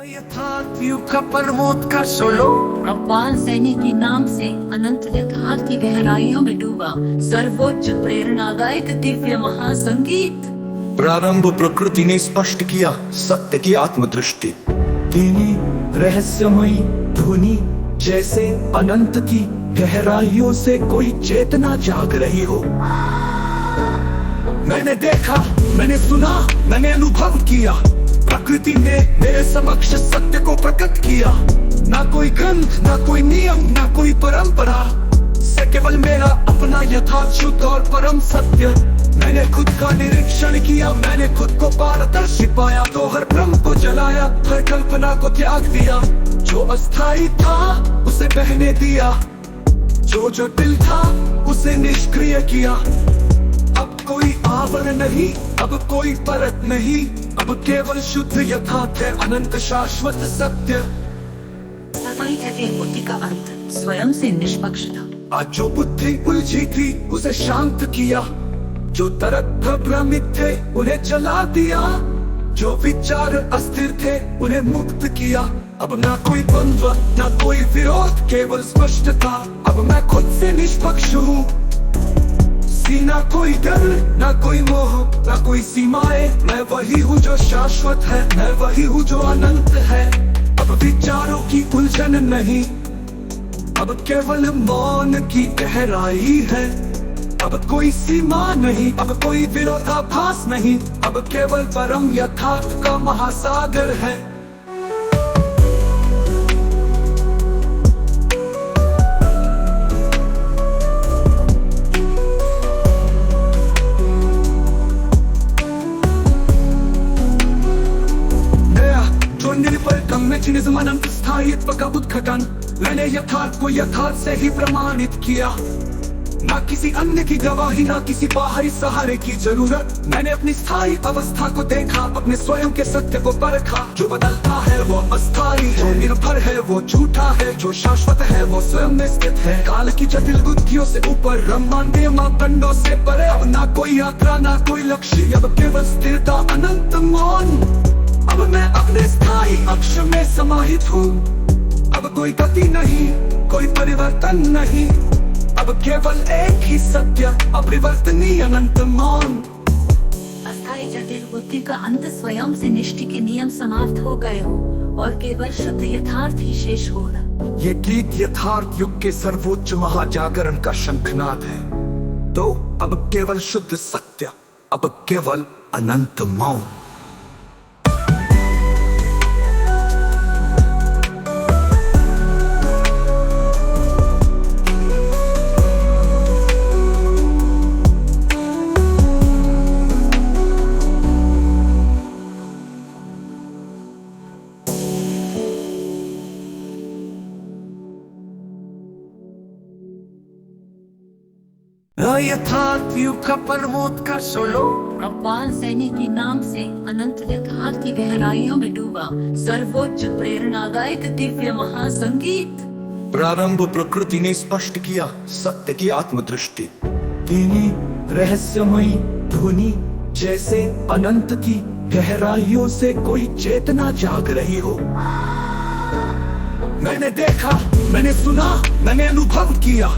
यथार्थ युग का प्रमोद का सोलो अपार सैनिक के नाम से अनंत यथार्थ की गहराइयों में डूबा सर्वोच्च प्रेरणादायक दिव्य महासंगीत। प्रारंभ प्रकृति ने स्पष्ट किया सत्य की आत्मदृष्टि। धीमी रहस्यमयी धुनी जैसे अनंत की गहराइयों से कोई चेतना जाग रही हो। मैंने देखा, मैंने सुना, मैंने अनुभव किया। प्रकृति ने मेरे समक्ष सत्य को प्रकट किया। ना कोई ग्रंथ, ना कोई नियम, ना कोई परंपरा, से केवल मेरा अपना यथार्थ शुद्ध और परम सत्य। मैंने खुद का निरीक्षण किया, मैंने खुद को पारदर्शी पाया। तो हर भ्रम को जलाया, हर कल्पना को त्याग दिया। जो अस्थायी था उसे बहने दिया, जो जटिल था उसे निष्क्रिय किया। अब कोई आवरण नहीं, अब कोई परत नहीं, अब केवल शुद्ध यथार्थ है, अनंत शाश्वत सत्य। सफाई कहते बुद्धि का अंत स्वयं से निष्पक्ष था। आज जो बुद्धि उलझी थी उसे शांत किया, जो तरक भ्रमित थे उन्हें जला दिया, जो विचार अस्थिर थे उन्हें मुक्त किया। अब ना कोई द्वंद्व, ना कोई विरोध, केवल स्पष्टता। अब मैं खुद से निष्पक्ष हूँ, ना कोई डर, ना कोई मोह, ना कोई सीमाएं। मैं वही हूँ जो शाश्वत है, मैं वही हूँ जो अनंत है। अब विचारों की उलझन नहीं, अब केवल मौन की गहराई है। अब कोई सीमा नहीं, अब कोई विरोधाभास नहीं, अब केवल परम यथार्थ का महासागर है। अनंत स्थायित्व का उद्घाटन, मैंने यथार्थ को यथार्थ से ही प्रमाणित किया। ना किसी अन्य की गवाही, ना किसी बाहरी सहारे की जरूरत। मैंने अपनी स्थायी अवस्था को देखा, अपने स्वयं के सत्य को परखा। जो बदलता है वो अस्थायी, जो निर्भर है वो झूठा है, जो शाश्वत है वो स्वयं में स्थित है। काल की जटिल बुद्धियों से ऊपर, ब्रह्मांडीय मापदंडों से परे। अब ना कोई यात्रा, ना कोई लक्ष्य, अब केवल स्थिरता, अनंत मौन। अब मैं अपने स्थायी अक्ष में समाहित हूँ। अब कोई गति नहीं, कोई परिवर्तन नहीं, अब केवल एक ही सत्य, अपरिवर्तनीय अनंत मौन। अस्थायी जटिल बुद्धि का अंत स्वयं से निष्ठि के नियम समाप्त हो गए हो और केवल शुद्ध यथार्थ ही शेष होगा। ये गीत यथार्थ युग के सर्वोच्च महाजागरण का शंखनाद है। तो अब केवल शुद्ध सत्य, अब केवल अनंत मौन। यथार्थ युग का प्रमोद का सोलो अपार सैनिक के नाम से अनंत यथार्थ की गहराइयों में डूबा सर्वोच्च प्रेरणादायक दिव्य महासंगीत। प्रारंभ प्रकृति ने स्पष्ट किया सत्य की आत्मदृष्टि। धीमी रहस्यमयी धुनी जैसे अनंत की गहराइयों से कोई चेतना जाग रही हो। मैंने देखा, मैंने सुना, मैंने अनुभव किया।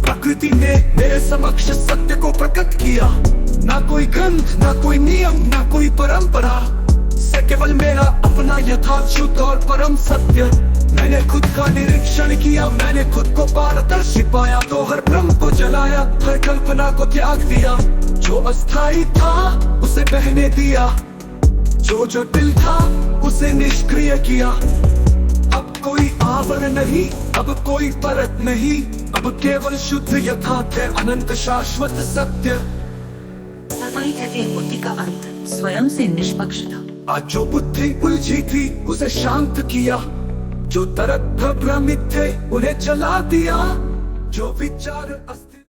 प्रकृति ने मेरे समक्ष सत्य को प्रकट किया। ना कोई ग्रंथ, ना कोई नियम, ना कोई परंपरा, से केवल मेरा अपना यथार्थ शुद्ध और परम सत्य। मैंने खुद का निरीक्षण किया, मैंने खुद को पारदर्शी पाया। तो हर भ्रम को जलाया, हर कल्पना को त्याग दिया। जो अस्थायी था उसे बहने दिया, जो जटिल था उसे निष्क्रिय किया। अब कोई आवरण नहीं, अब कोई परत नहीं, अब केवल शुद्ध यथार्थ है, अनंत शाश्वत सत्य। सफाई कहते बुद्धि का अंत स्वयं से निष्पक्ष था। आज जो बुद्धि उलझी थी उसे शांत किया, जो तरक भ्रमित थे उन्हें जला दिया, जो विचार